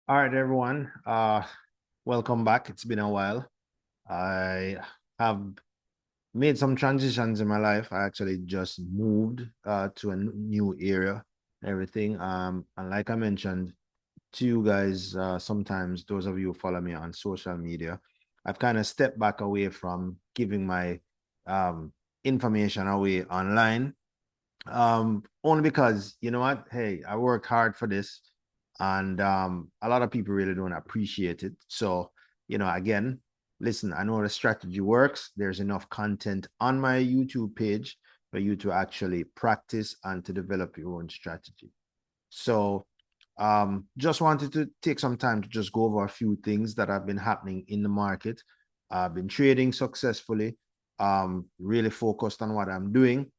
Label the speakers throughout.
Speaker 1: All right, everyone. Welcome back. It's been a while. I have made some transitions in my life. I actually just moved to a new area, everything. And like I mentioned to you guys, sometimes those of you who follow me on social media, I've kind of stepped back away from giving my um information away online. Only because you know what? Hey, I worked hard for this, and a lot of people really don't appreciate it. So, again, listen, I know the strategy works. There's enough content on my YouTube page for you to actually practice and to develop your own strategy. So, just wanted to take some time to just go over a few things that have been happening in the market. I've been trading successfully, really focused on what I'm doing,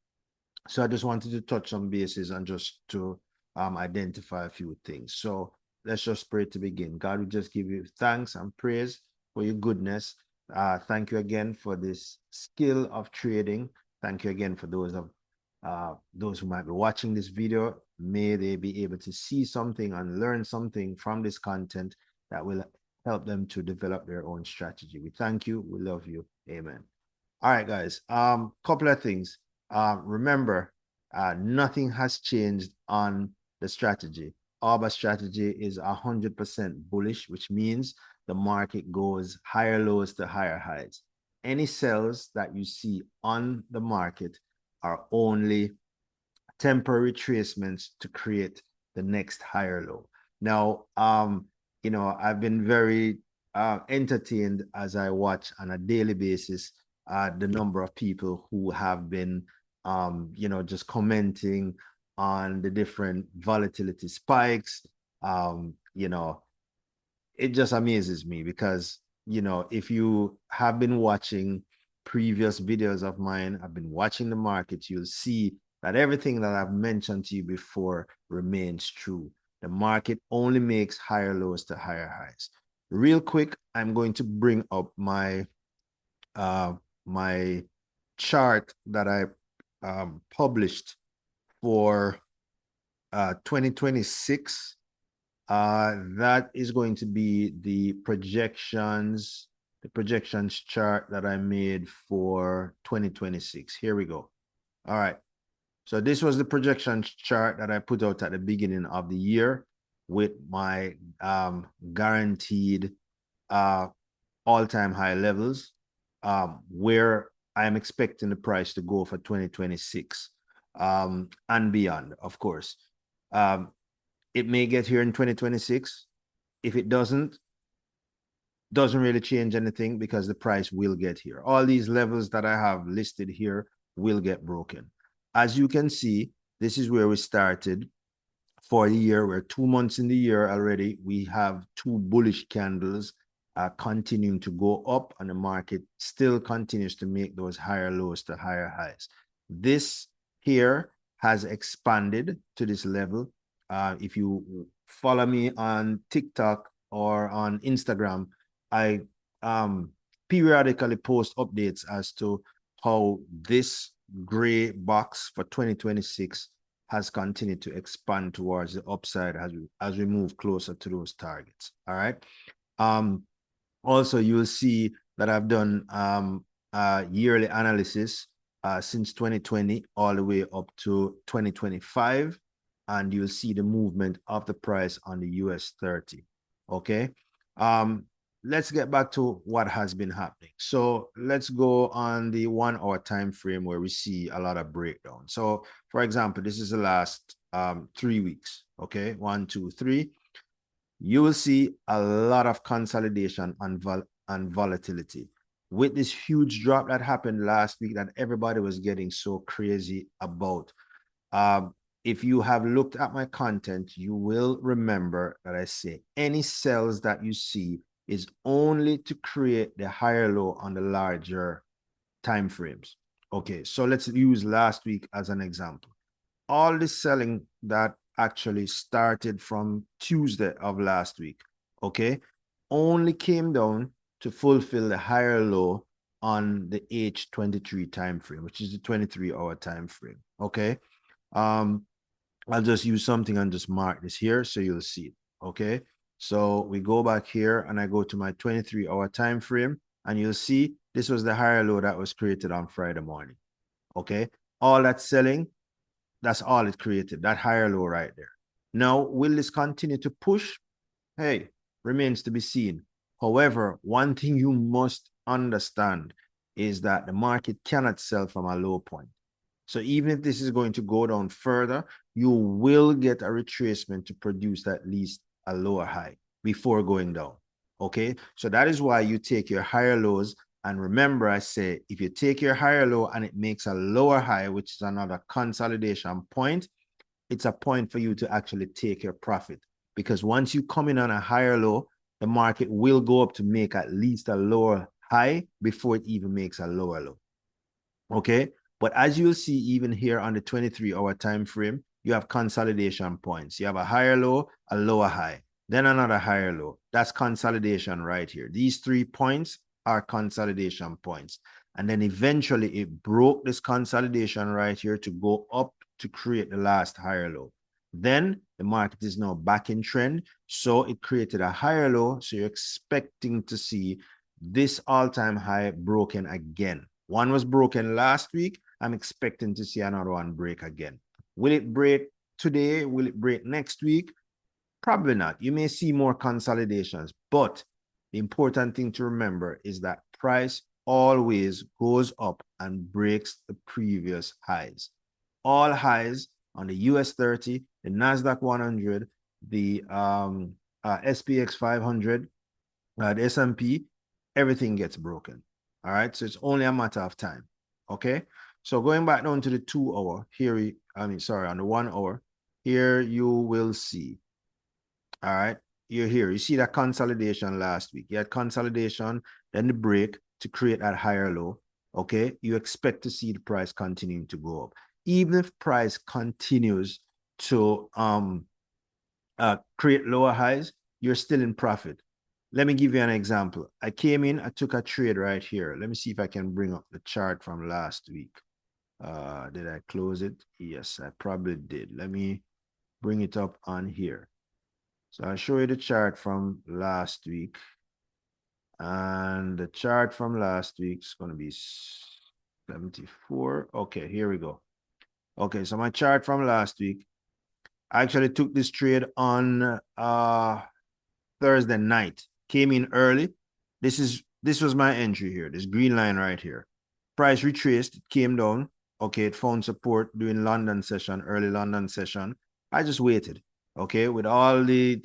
Speaker 1: so I just wanted to touch some bases and just to identify a few things. So let's just pray to begin. God, we just give you thanks and praise for your goodness. Thank you again for this skill of trading. Thank you again for those who might be watching this video. May they be able to see something and learn something from this content that will help them to develop their own strategy. We thank you. We love you. Amen. All right, guys. Couple of things. Remember, nothing has changed on the strategy. AuberStrategy is 100% bullish, which means the market goes higher lows to higher highs. Any sells that you see on the market are only temporary retracements to create the next higher low. Now, I've been very entertained as I watch on a daily basis the number of people who have been, just commenting on the different volatility spikes. It just amazes me because, if you have been watching previous videos of mine, I've been watching the market, you'll see that everything that I've mentioned to you before remains true. The market only makes higher lows to higher highs. Real quick, I'm going to bring up uh my chart that I published for 2026. That is going to be the projections chart that I made for 2026. Here we go. All right. So this was the projection chart that I put out at the beginning of the year with my guaranteed all-time high levels, where I'm expecting the price to go for 2026 and beyond, of course. It may get here in 2026. If it doesn't really change anything because the price will get here. All these levels that I have listed here will get broken. As you can see, this is where we started for the year. We're 2 months in the year already. We have two bullish candles continuing to go up, and the market still continues to make those higher lows to higher highs. This here has expanded to this level. If you follow me on TikTok or on Instagram, I periodically post updates as to how this gray box for 2026 has continued to expand towards the upside as we move closer to those targets. All right. Also, you'll see that I've done yearly analysis since 2020 all the way up to 2025, and you'll see the movement of the price on the US30. Okay. Let's get back to what has been happening. So let's go on the 1 hour time frame where we see a lot of breakdown. So for example, this is the last 3 weeks. Okay, 1, 2, 3. You will see a lot of consolidation and volatility. With this huge drop that happened last week that everybody was getting so crazy about. If you have looked at my content, you will remember that I say any sells that you see is only to create the higher low on the larger time frames. Okay, so let's use last week as an example. All the selling that actually started from Tuesday of last week, okay, only came down to fulfill the higher low on the H23 time frame, which is the 23-hour time frame. Okay. I'll just use something and just mark this here so you'll see it. Okay. So we go back here and I go to my 23-hour time frame, and you'll see this was the higher low that was created on Friday morning. Okay. All that selling, that's all it created, that higher low right there. Now, will this continue to push? Hey, remains to be seen. However, one thing you must understand is that the market cannot sell from a low point. So even if this is going to go down further, you will get a retracement to produce at least a lower high before going down. Okay, so that is why you take your higher lows. And remember, I say, if you take your higher low and it makes a lower high, which is another consolidation point, it's a point for you to actually take your profit. Because once you come in on a higher low, the market will go up to make at least a lower high before it even makes a lower low. Okay, but as you'll see, even here on the 23-hour time frame, you have consolidation points. You have a higher low, a lower high, then another higher low. That's consolidation right here. These 3 points are consolidation points. And then eventually it broke this consolidation right here to go up to create the last higher low. Then the market is now back in trend. So it created a higher low. So you're expecting to see this all-time high broken again. One was broken last week. I'm expecting to see another one break again. Will it break today? Will it break next week? Probably not. You may see more consolidations, but the important thing to remember is that price always goes up and breaks the previous highs. All highs on the US30, the NASDAQ 100, the SPX 500, the S&P, everything gets broken. All right, so it's only a matter of time. Okay, so going back down to the 2 hour here, on the 1 hour here, you will see. All right, you're here. You see that consolidation last week. You had consolidation, then the break to create that higher low. Okay, you expect to see the price continuing to go up. Even if price continues to create lower highs, you're still in profit. Let me give you an example. I came in, I took a trade right here. Let me see if I can bring up the chart from last week. Did I close it? Yes, I probably did. Let me bring it up on here. So I'll show you the chart from last week. And the chart from last week is going to be 74. Okay, here we go. Okay, so my chart from last week, I actually took this trade on Thursday night. Came in early. This was my entry here, this green line right here. Price retraced, it came down. Okay, it found support during London session, early London session. I just waited. Okay, with all the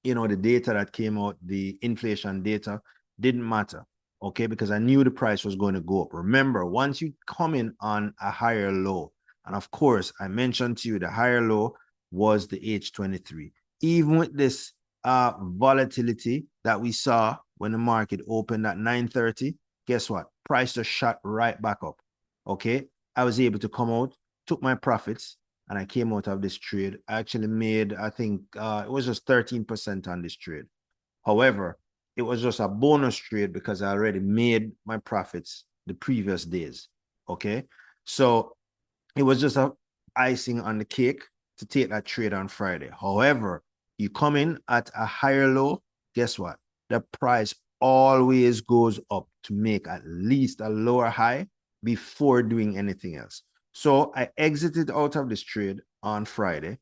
Speaker 1: the data that came out, the inflation data didn't matter. Okay, because I knew the price was going to go up. Remember, once you come in on a higher low, and of course, I mentioned to you the higher low was the H23. Even with this volatility that we saw when the market opened at 9:30, guess what? Price just shot right back up. Okay, I was able to come out, took my profits, and I came out of this trade. I actually made, I think it was just 13% on this trade. However, it was just a bonus trade because I already made my profits the previous days. Okay, so it was just a icing on the cake to take that trade on Friday. However, you come in at a higher low, guess what? The price always goes up to make at least a lower high before doing anything else. So I exited out of this trade on Friday.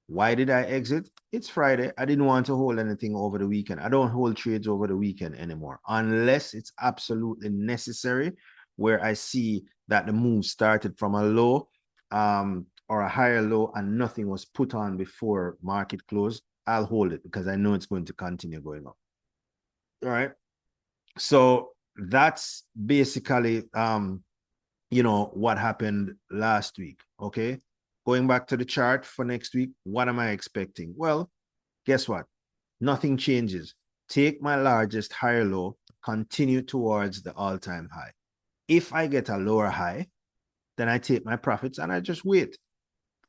Speaker 1: Why did I exit? It's Friday. I didn't want to hold anything over the weekend. I don't hold trades over the weekend anymore unless it's absolutely necessary, where I see that the move started from a low or a higher low and nothing was put on before market close. I'll hold it because I know it's going to continue going up. All right. So that's basically what happened last week. Okay. Going back to the chart for next week, what am I expecting? Well, guess what? Nothing changes. Take my largest higher low, continue towards the all-time high. If I get a lower high, then I take my profits and I just wait.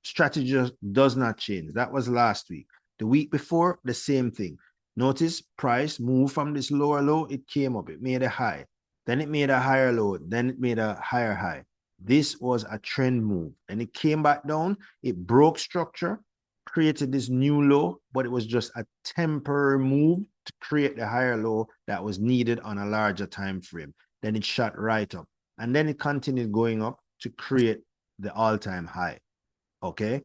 Speaker 1: Strategy just does not change. That was last week. The week before, the same thing. Notice price moved from this lower low, it came up, it made a high. Then it made a higher low, then it made a higher high. This was a trend move. And it came back down, it broke structure, created this new low, but it was just a temporary move to create the higher low that was needed on a larger time frame. Then it shot right up, and then it continued going up to create the all-time high. Okay.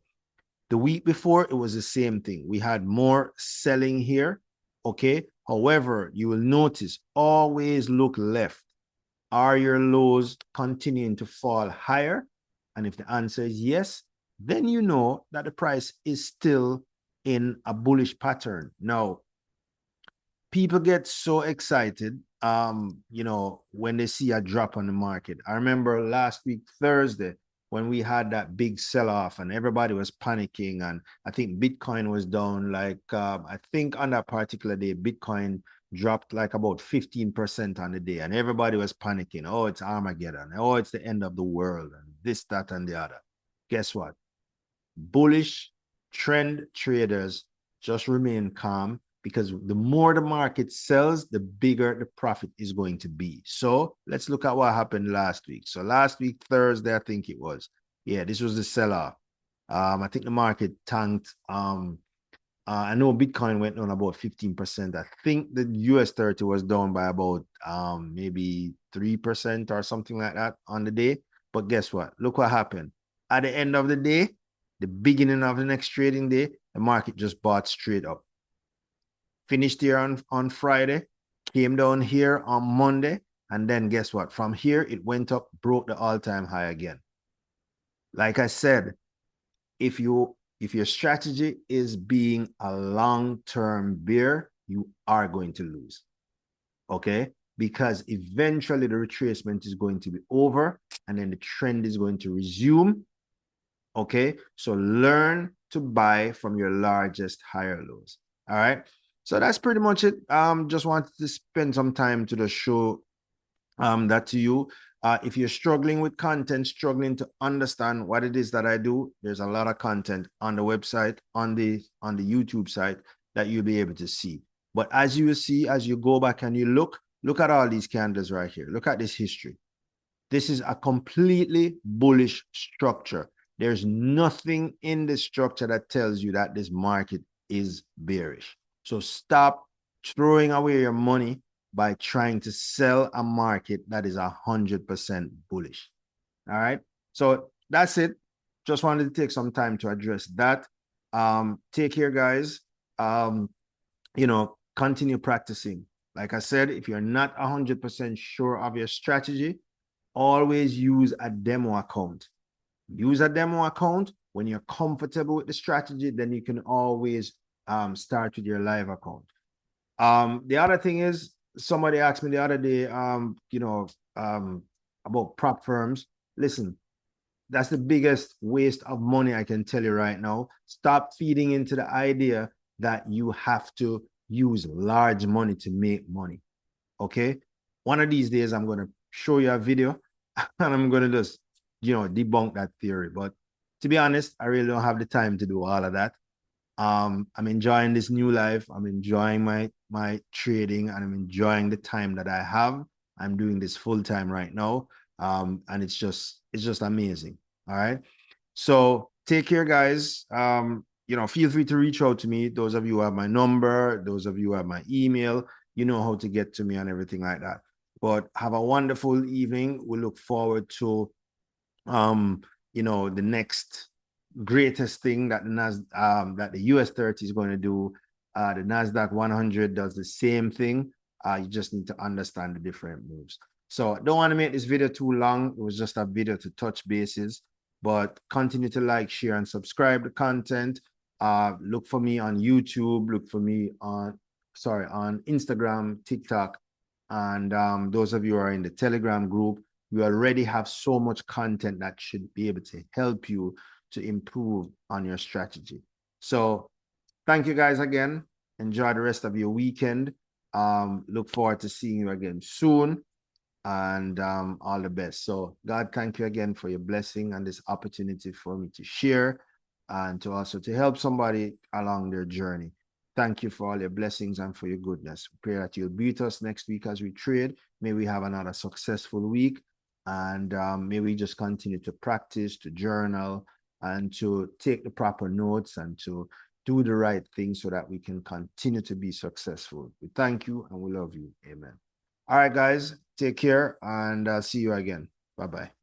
Speaker 1: The week before, it was the same thing. We had more selling here. Okay. However, you will notice always look left. Are your lows continuing to fall higher? And if the answer is yes, then you know that the price is still in a bullish pattern. Now, people get so excited, when they see a drop on the market. I remember last week, Thursday, when we had that big sell-off and everybody was panicking, and I think Bitcoin was down like, I think on that particular day, Bitcoin dropped like about 15% on the day, and everybody was panicking. Oh, it's Armageddon. Oh, it's the end of the world, and this, that, and the other. Guess what? Bullish trend traders just remain calm, because the more the market sells, the bigger the profit is going to be. So let's look at what happened last week. So last week, Thursday, I think it was. Yeah, this was the sell-off. I think the market tanked. I know Bitcoin went down about 15%. I think the US30 was down by about maybe 3% or something like that on the day. But guess what? Look what happened. At the end of the day, the beginning of the next trading day, the market just bought straight up. Finished here on Friday, came down here on Monday, and then guess what? From here, it went up, broke the all-time high again. Like I said, if your strategy is being a long-term bear, you are going to lose. Okay? Because eventually the retracement is going to be over, and then the trend is going to resume. Okay? So learn to buy from your largest higher lows. All right? So that's pretty much it. Just wanted to spend some time to show that to you. If you're struggling with content, struggling to understand what it is that I do, there's a lot of content on the website, on the YouTube site that you'll be able to see. But as you will see, as you go back and you look at all these candles right here. Look at this history. This is a completely bullish structure. There's nothing in the structure that tells you that this market is bearish. So stop throwing away your money by trying to sell a market that is 100% bullish. All right. So that's it. Just wanted to take some time to address that. Take care, guys. Continue practicing. Like I said, if you're not 100% sure of your strategy, always use a demo account. Use a demo account. When you're comfortable with the strategy, then you can always start with your live account. The other thing is, somebody asked me the other day, about prop firms. Listen, that's the biggest waste of money I can tell you right now. Stop feeding into the idea that you have to use large money to make money. Okay? One of these days, I'm going to show you a video and I'm going to just, debunk that theory. But to be honest, I really don't have the time to do all of that. I'm enjoying this new life. I'm enjoying my trading, and I'm enjoying the time that I have. I'm doing this full time right now. And it's just amazing. All right. So take care, guys. Feel free to reach out to me. Those of you who have my number, those of you who have my email, you know how to get to me and everything like that. But have a wonderful evening. We look forward to the next greatest thing that the US30 is going to do. The NASDAQ 100 does the same thing. You just need to understand the different moves. So I don't want to make this video too long. It was just a video to touch bases, but continue to like, share, and subscribe to content. Look for me on YouTube. Look for me on Instagram, TikTok. And those of you who are in the Telegram group, we already have so much content that should be able to help you to improve on your strategy. So thank you guys again. Enjoy the rest of your weekend. Look forward to seeing you again soon, and all the best. So God, thank you again for your blessing and this opportunity for me to share and to also to help somebody along their journey. Thank you for all your blessings and for your goodness. We pray that you'll be with us next week as we trade. May we have another successful week, and may we just continue to practice, to journal, and to take the proper notes and to do the right thing so that we can continue to be successful. We thank you and we love you. Amen. All right, guys, take care and see you again. Bye-bye.